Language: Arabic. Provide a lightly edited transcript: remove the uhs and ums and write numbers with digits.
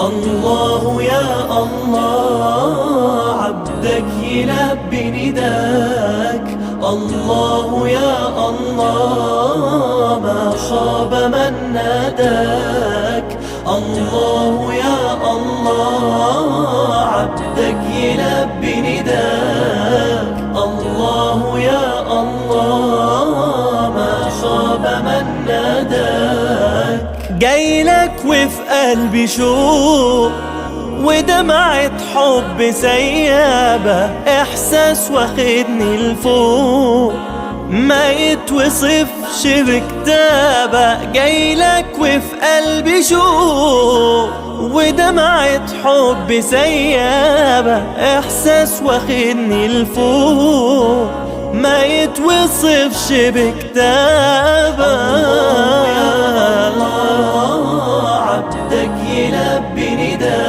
الله يا الله، عبدك يلبي نداك. الله يا الله، ما خاب من ناداك. الله يا الله، عبدك يلبي نداك. الله يا الله، ما خاب من ناداك. جايلك وفي قلبي شوق ودمعة حب سيابة، إحساس واخدني لفوق ما يتوصفش بكتابة. جايلك وفي قلبي شوق ودمعة حب سيابة، إحساس واخدني لفوق ما يتوصفش بكتابة. عبدك يلبي نداك.